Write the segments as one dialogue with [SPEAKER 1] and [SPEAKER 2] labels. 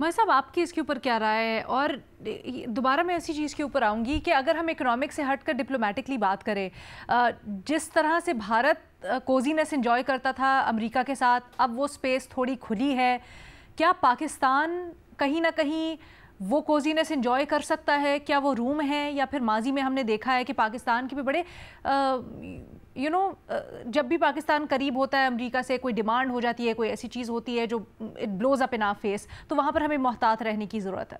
[SPEAKER 1] मैं साहब आपकी इसके ऊपर क्या राय है? और दोबारा मैं ऐसी चीज़ के ऊपर आऊँगी कि अगर हम इकोनॉमिक से हटकर डिप्लोमेटिकली बात करें, जिस तरह से भारत कोजीनेस एंजॉय करता था अमेरिका के साथ, अब वो स्पेस थोड़ी खुली है। क्या पाकिस्तान कहीं ना कहीं वो कोजीनेस एंजॉय कर सकता है? क्या वो रूम है? या फिर माजी में हमने देखा है कि पाकिस्तान के भी बड़े जब भी पाकिस्तान करीब होता है अमेरिका से, कोई डिमांड हो जाती है, कोई ऐसी चीज़ होती है जो it blows up in our face, तो वहाँ पर हमें मोहतात रहने की ज़रूरत है।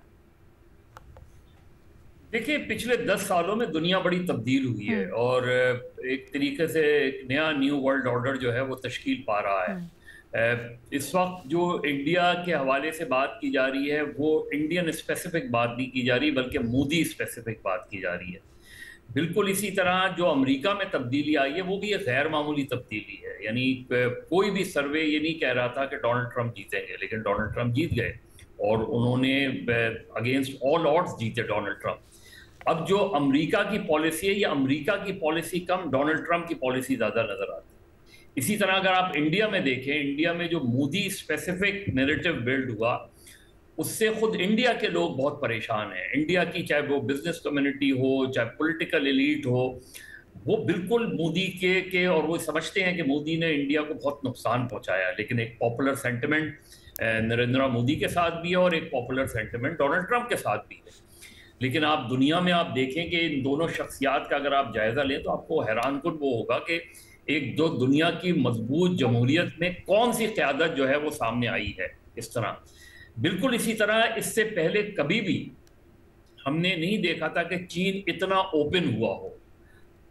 [SPEAKER 2] देखिए, पिछले 10 सालों में दुनिया बड़ी तब्दील हुई है और एक तरीके से एक नया न्यू वर्ल्ड ऑर्डर जो है वो तश्कील पा रहा है। इस वक्त जो इंडिया के हवाले से बात की जा रही है वो इंडियन स्पेसिफिक बात नहीं की जा रही, बल्कि मोदी स्पेसिफिक बात की जा रही है। बिल्कुल इसी तरह जो अमेरिका में तब्दीली आई है वो भी एक गैर मामूली तब्दीली है। यानी कोई भी सर्वे ये नहीं कह रहा था कि डोनाल्ड ट्रंप जीतेंगे, लेकिन डोनाल्ड ट्रंप जीत गए और उन्होंने अगेंस्ट ऑल ऑड्स जीते डोनाल्ड ट्रंप। अब जो अमेरिका की पॉलिसी है, ये अमेरिका की पॉलिसी कम डोनाल्ड ट्रंप की पॉलिसी ज़्यादा नजर आती है। इसी तरह अगर आप इंडिया में देखें, इंडिया में जो मोदी स्पेसिफिक नैरेटिव बिल्ड हुआ उससे खुद इंडिया के लोग बहुत परेशान हैं। इंडिया की चाहे वो बिजनेस कम्युनिटी हो, चाहे पॉलिटिकल एलीट हो, वो बिल्कुल मोदी के और वो समझते हैं कि मोदी ने इंडिया को बहुत नुकसान पहुंचाया। लेकिन एक पॉपुलर सेंटिमेंट नरेंद्र मोदी के साथ भी है और एक पॉपुलर सेंटिमेंट डोनाल्ड ट्रंप के साथ भी है। लेकिन आप दुनिया में आप देखें कि इन दोनों शख्सियात का अगर आप जायजा लें तो आपको हैरान कुन वो होगा कि एक जो दुनिया की मजबूत जमहूरियत में कौन सी क़यादत जो है वो सामने आई है इस तरह। बिल्कुल इसी तरह इससे पहले कभी भी हमने नहीं देखा था कि चीन इतना ओपन हुआ हो।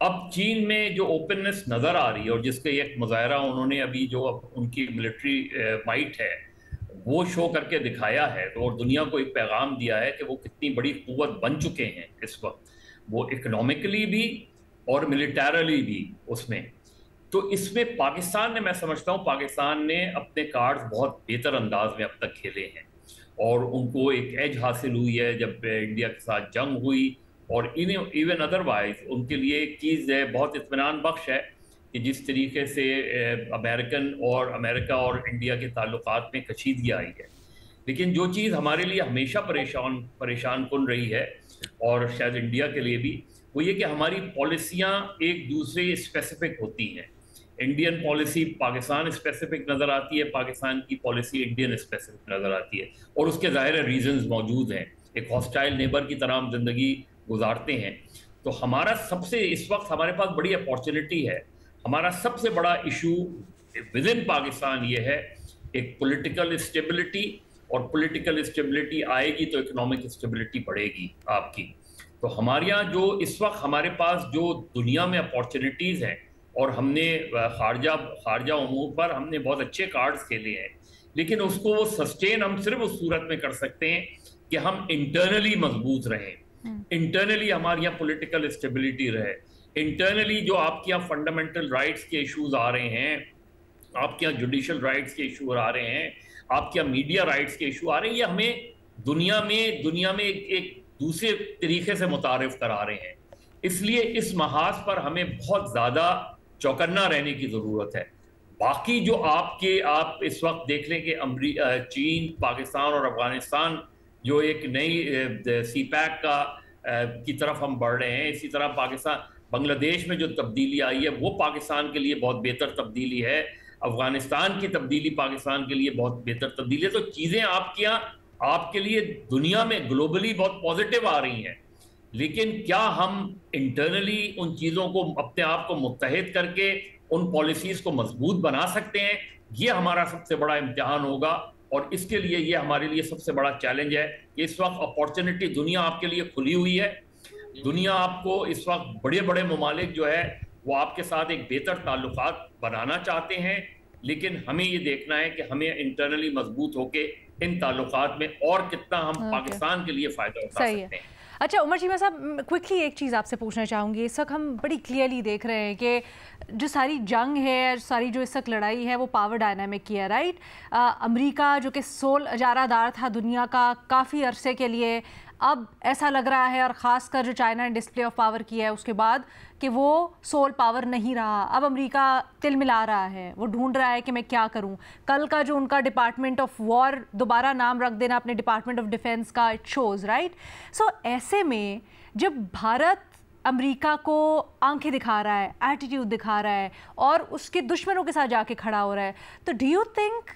[SPEAKER 2] अब चीन में जो ओपननेस नज़र आ रही है और जिसके एक मुजाहरा उन्होंने अभी जो उनकी मिलिट्री माइट है वो शो करके दिखाया है, तो और दुनिया को एक पैगाम दिया है कि वो कितनी बड़ी कुव्वत बन चुके हैं इस वक्त, वो इकोनॉमिकली भी और मिलिटरली भी उसमें। तो इसमें पाकिस्तान ने, मैं समझता हूँ पाकिस्तान ने अपने कार्ड्स बहुत बेहतर अंदाज में अब तक खेले हैं और उनको एक एज हासिल हुई है जब इंडिया के साथ जंग हुई। और इवन अदरवाइज उनके लिए एक चीज़ है बहुत इत्मीनान बख्श है कि जिस तरीके से अमेरिका और इंडिया के ताल्लुकात में कशीदगी आई है। लेकिन जो चीज़ हमारे लिए हमेशा परेशान कन रही है और शायद इंडिया के लिए भी, वो ये कि हमारी पॉलिसियाँ एक दूसरे स्पेसिफिक होती हैं। इंडियन पॉलिसी पाकिस्तान स्पेसिफिक नज़र आती है, पाकिस्तान की पॉलिसी इंडियन स्पेसिफिक नज़र आती है और उसके ज़ाहिर रीजंस मौजूद हैं। एक हॉस्टाइल नेबर की तरह हम जिंदगी गुजारते हैं। तो हमारा सबसे इस वक्त हमारे पास बड़ी अपॉर्चुनिटी है। हमारा सबसे बड़ा इशू विद इन पाकिस्तान ये है एक पॉलिटिकल स्टेबिलिटी, और पॉलिटिकल स्टेबिलिटी आएगी तो इकोनॉमिक स्टेबिलिटी बढ़ेगी आपकी। तो हमारे यहाँ जो इस वक्त हमारे पास जो दुनिया में अपॉर्चुनिटीज़ हैं और हमने खारजा उमूर पर हमने बहुत अच्छे कार्ड्स खेले हैं, लेकिन उसको वो सस्टेन हम सिर्फ उस सूरत में कर सकते हैं कि हम इंटरनली मजबूत रहें, इंटरनली हमारे यहाँ पॉलिटिकल स्टेबिलिटी रहे, इंटरनली जो आपके यहाँ फंडामेंटल राइट्स के इश्यूज आ रहे हैं, आपके यहाँ जुडिशल राइट्स के इशू आ रहे हैं, आपके यहाँ मीडिया राइट्स के इशू आ रहे हैं, ये हमें दुनिया में एक दूसरे तरीके से मुतारिफ करा रहे हैं। इसलिए इस महाज पर हमें बहुत ज़्यादा चौकन्ना रहने की ज़रूरत है। बाकी जो आप इस वक्त देख लें कि चीन, पाकिस्तान और अफगानिस्तान जो एक नई सी पैक की तरफ हम बढ़ रहे हैं, इसी तरह पाकिस्तान बांग्लादेश में जो तब्दीली आई है वो पाकिस्तान के लिए बहुत बेहतर तब्दीली है, अफगानिस्तान की तब्दीली पाकिस्तान के लिए बहुत बेहतर तब्दीली है। तो चीज़ें आपके यहाँ आपके लिए दुनिया में ग्लोबली बहुत पॉजिटिव आ रही हैं, लेकिन क्या हम इंटरनली उन चीज़ों को अपने आप को मुत्तहिद करके उन पॉलिसीज़ को मजबूत बना सकते हैं? ये हमारा सबसे बड़ा इम्तिहान होगा और इसके लिए ये हमारे लिए सबसे बड़ा चैलेंज है कि इस वक्त अपॉर्चुनिटी दुनिया आपके लिए खुली हुई है। दुनिया आपको इस वक्त बड़े बड़े ममालिक जो है वो आपके साथ एक बेहतर ताल्लुकात बनाना चाहते हैं, लेकिन हमें ये देखना है कि हमें इंटरनली मजबूत होके इन ताल्लुकात में और कितना हम पाकिस्तान के लिए फ़ायदा उठा सकते हैं।
[SPEAKER 1] अच्छा उमर चीमा साहब, क्विकली एक चीज़ आपसे पूछना चाहूँगी। इस वक्त हम बड़ी क्लियरली देख रहे हैं कि जो सारी जंग है, सारी जो इस वक्त लड़ाई है वो पावर डायनामिक की है, राइट? अमेरिका जो कि सोल अजारादार था दुनिया का काफ़ी अरसे के लिए, अब ऐसा लग रहा है, और ख़ासकर जो चाइना ने डिस्प्ले ऑफ पावर किया है उसके बाद, कि वो सोल पावर नहीं रहा। अब अमेरिका तिल मिला रहा है, वो ढूंढ रहा है कि मैं क्या करूं। कल का जो उनका डिपार्टमेंट ऑफ वॉर, दोबारा नाम रख देना अपने डिपार्टमेंट ऑफ डिफेंस का, इट शोज़ राइट। सो ऐसे में जब भारत अमेरिका को आंखें दिखा रहा है, एटीट्यूड दिखा रहा है और उसके दुश्मनों के साथ जाके खड़ा हो रहा है, तो डू यू थिंक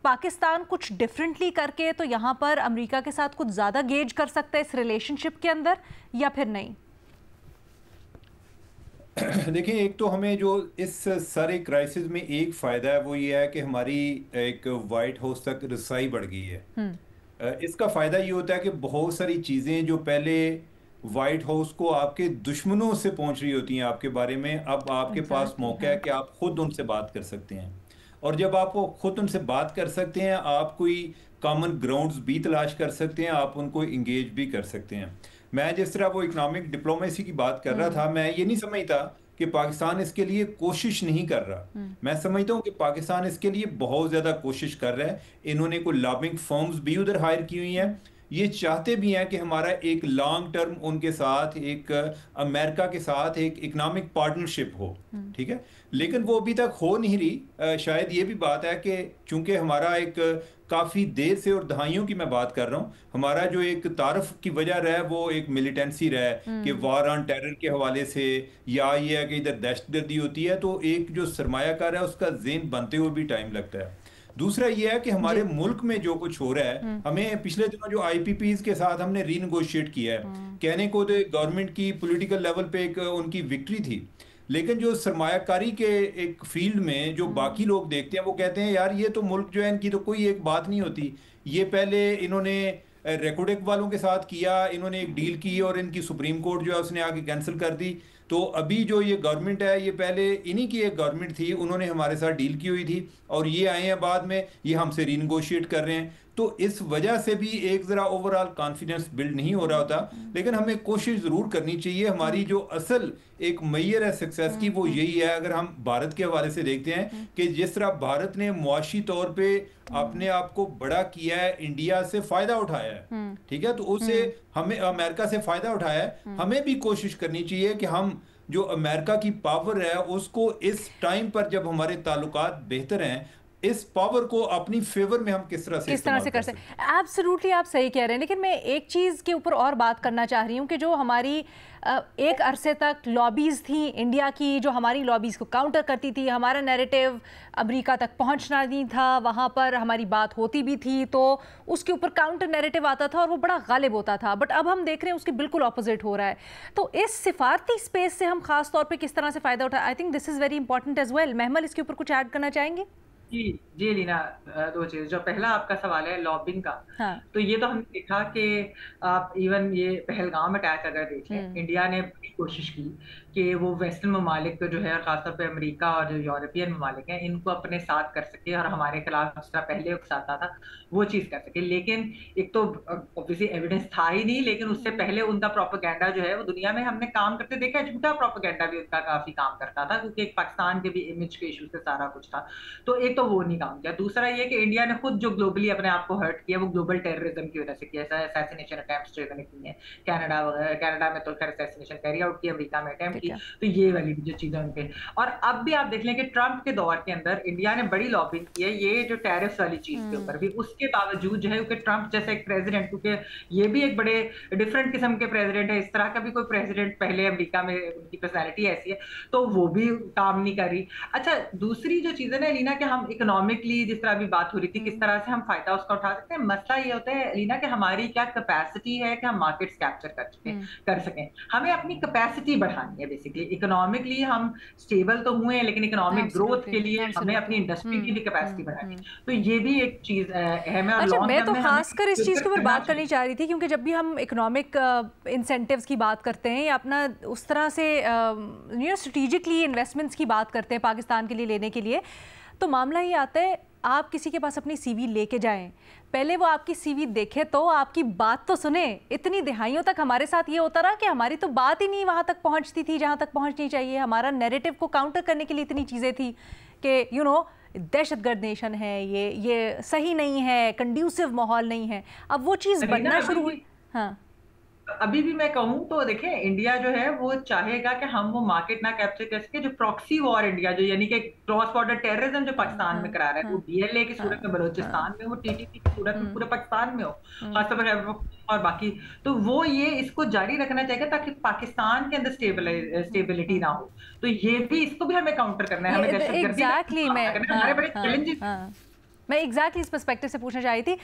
[SPEAKER 1] पाकिस्तान कुछ डिफरेंटली करके तो यहाँ पर अमेरिका के साथ कुछ ज़्यादा गेज कर सकता है इस रिलेशनशिप के अंदर, या फिर नहीं?
[SPEAKER 3] देखिए, एक तो हमें जो इस सारे क्राइसिस में एक फ़ायदा है वो ये है कि हमारी एक वाइट हाउस तक रसाई बढ़ गई है। इसका फ़ायदा ये होता है कि बहुत सारी चीज़ें जो पहले वाइट हाउस को आपके दुश्मनों से पहुंच रही होती हैं आपके बारे में, अब आपके पास मौका है कि आप खुद उनसे बात कर सकते हैं। और जब आप खुद उनसे बात कर सकते हैं, आप कोई कॉमन ग्राउंड्स भी तलाश कर सकते हैं, आप उनको इंगेज भी कर सकते हैं। मैं जिस तरह वो इकोनॉमिक डिप्लोमेसी की बात कर रहा था, मैं ये नहीं समझता कि पाकिस्तान इसके लिए कोशिश नहीं कर रहा। मैं समझता हूँ कि पाकिस्तान इसके लिए बहुत ज़्यादा कोशिश कर रहा है। इन्होंने कोई लॉबिंग फर्म्स भी उधर हायर की हुई हैं। ये चाहते भी हैं कि हमारा एक लॉन्ग टर्म उनके साथ, एक अमेरिका के साथ एक इकोनॉमिक पार्टनरशिप हो, ठीक है। लेकिन वो अभी तक हो नहीं रही। शायद ये भी बात है कि चूंकि हमारा एक काफ़ी देर से, और दहाइयों की मैं बात कर रहा हूँ, हमारा जो एक तारफ की वजह रहा है वो एक मिलिटेंसी रहा है कि वार ऑन टेरर के हवाले से, या ये है कि इधर दहशतगर्दी होती है, तो एक जो सरमायाकार है उसका ज़ेन बनते हुए भी टाइम लगता है। दूसरा ये है कि हमारे मुल्क में जो कुछ हो रहा है, हमें पिछले दिनों जो आईपीपीज के साथ हमने रीनेगोशिएट किया है, कहने को तो गवर्नमेंट की पॉलिटिकल लेवल पे एक उनकी विक्ट्री थी, लेकिन जो सरमायाकारी के एक फील्ड में जो बाकी लोग देखते हैं वो कहते हैं यार ये तो मुल्क जो है इनकी तो कोई एक बात नहीं होती। ये पहले इन्होंने रेकोडेक वालों के साथ किया, इन्होंने एक डील की और इनकी सुप्रीम कोर्ट जो है उसने आगे कैंसिल कर दी। तो अभी जो ये गवर्नमेंट है, ये पहले इन्हीं की एक गवर्नमेंट थी, उन्होंने हमारे साथ डील की हुई थी और ये आए हैं बाद में, ये हमसे रीनेगोशिएट कर रहे हैं। तो इस वजह से भी एक ज़रा ओवरऑल कॉन्फिडेंस बिल्ड नहीं हो रहा होता। लेकिन हमें कोशिश ज़रूर करनी चाहिए। हमारी जो असल एक मैयर है सक्सेस की वो यही है। अगर हम भारत के हवाले से देखते हैं कि जिस तरह भारत ने मुआशी तौर पे अपने आप को बड़ा किया है, इंडिया से फ़ायदा उठाया है, ठीक है, तो उससे हमें अमेरिका से फ़ायदा उठाया है, हमें भी कोशिश करनी चाहिए कि हम जो अमेरिका की पावर है उसको इस टाइम पर जब हमारे ताल्लुकात बेहतर हैं, इस पावर को अपनी फेवर में हम किस तरह से
[SPEAKER 1] कर सकते हैं। एब्सोल्युटली आप सही कह रहे हैं। लेकिन मैं एक चीज़ के ऊपर और बात करना चाह रही हूँ कि जो हमारी एक अरसे तक लॉबीज़ थी इंडिया की, जो हमारी लॉबीज़ को काउंटर करती थी, हमारा नैरेटिव अमेरिका तक पहुँचना नहीं था, वहाँ पर हमारी बात होती भी थी तो उसके ऊपर काउंटर नैरेटिव आता था और वो बड़ा गालिब होता था। बट अब हम देख रहे हैं उसके बिल्कुल ऑपोजिट हो रहा है। तो इस सिफारती स्पेस से हम खास तौर पर किस तरह से फ़ायदा उठाए, I think this is very important as well. महमल, इसके ऊपर कुछ ऐड करना चाहेंगे?
[SPEAKER 4] जी जी लीना, दो चीज। जो पहला आपका सवाल है लॉबिंग का,
[SPEAKER 1] हाँ।
[SPEAKER 4] तो ये तो हमने देखा कि आप इवन ये पहलगाम अटैक अगर देखें, इंडिया ने बड़ी कोशिश की कि वो वेस्टर्न ममालिक जो है, खासतौर पे अमेरिका और जो यूरोपियन ममालिक हैं, इनको अपने साथ कर सके और हमारे खिलाफ जिस तरह पहले उकसाता था वो चीज़ कर सके। लेकिन एक तो ऑब्वियसली एविडेंस था ही नहीं, लेकिन उससे पहले उनका प्रोपेगेंडा जो है वो दुनिया में हमने काम करते देखा। झूठा प्रोपेगेंडा भी उनका काफी काम करता था, क्योंकि एक पाकिस्तान के भी इमेज के इशू से सारा कुछ था। तो एक तो वो नहीं काम किया। दूसरा ये कि इंडिया ने खुद जो ग्लोबली अपने आप को हर्ट किया वो ग्लोबल टेररिज्म की वजह से किया। असैसिनेशन अटेम्प्ट्स जो इन्होंने किए हैं, कनाडा में तो खैर असैसिनेशन कैरी आउट की, अमेरिका में अटेम्प्ट की, तो ये वाली जो चीजें उनके। और अब भी आप देख लें कि ट्रंप के दौर के अंदर इंडिया ने बड़ी लॉबिंग की है ये जो टैरिफ वाली चीज के ऊपर भी। उसके बावजूद जो है, क्योंकि ट्रंप जैसे एक प्रेसिडेंट, क्योंकि ये भी एक बड़े डिफरेंट किस्म के प्रेसिडेंट है, इस तरह का भी कोई प्रेसिडेंट पहले अमेरिका में, उनकी पर्सनैलिटी ऐसी है, तो वो भी काम नहीं कर रही। अच्छा, दूसरी जो चीज है ना लीना, कि हम इकोनॉमिकली जिस तरह भी बात हो रही थी, किस तरह से हम फायदा उसका उठा सकते हैं। मसला ये होता है लीना कि हमारी क्या कैपेसिटी है कि हम मार्केट्स कैप्चर कर सकें। हमें अपनी कैपेसिटी बढ़ानी है। बेसिकली इकोनॉमिकली हम स्टेबल तो हुए हैं, लेकिन इकोनॉमिक ग्रोथ के लिए हमें अपनी इंडस्ट्री की भी कैपेसिटी बढ़ानी है। तो ये भी एक चीज अहम है।
[SPEAKER 1] अच्छा, मैं तो खासकर इस चीज के ऊपर बात करनी चाह रही थी, क्योंकि जब भी हम इकोनॉमिक इंसेंटिव्स की बात करते हैं या अपना उस तरह से स्ट्रेटेजिकली इन्वेस्टमेंट्स की बात करते हैं पाकिस्तान के लिए लेने के लिए, तो मामला ये आता है आप किसी के पास अपनी सीवी लेके जाएं, पहले वो आपकी सीवी देखे तो आपकी बात तो सुने। इतनी दिहाइयों तक हमारे साथ ये होता रहा कि हमारी तो बात ही नहीं वहाँ तक पहुँचती थी जहाँ तक पहुँचनी चाहिए। हमारा नैरेटिव को काउंटर करने के लिए इतनी चीज़ें थी कि दहशतगर्द नेशन है, ये सही नहीं है, कंड्यूसिव माहौल नहीं है। अब वो चीज़ बनना शुरू हुई। हाँ।
[SPEAKER 4] अभी भी मैं कहूँ तो देखें, इंडिया जो है वो चाहेगा कि हम वो मार्केट ना कैप्चर कर सके, जो प्रॉक्सी वॉर इंडिया जो यानी कि क्रॉस बॉर्डर टेररिज्म जो पाकिस्तान में करा रहा है, वो डीएलए की सूरत में बलूचिस्तान में, वो टीटीपी की सूरत में पूरे पाकिस्तान में हो, खासतौर पर और बाकी, तो वो ये इसको जारी रखना चाहिए ताकि पाकिस्तान के अंदर स्टेबिलिटी ना हो। तो ये भी, इसको भी हमें काउंटर करना है, हमें दहशतगर्दी
[SPEAKER 1] एग्जैक्टली
[SPEAKER 4] हमारे बड़े चैलेंजेस।
[SPEAKER 1] मैं एग्जैक्टली इस पर्सपेक्टिव से पूछना चाह रही थी।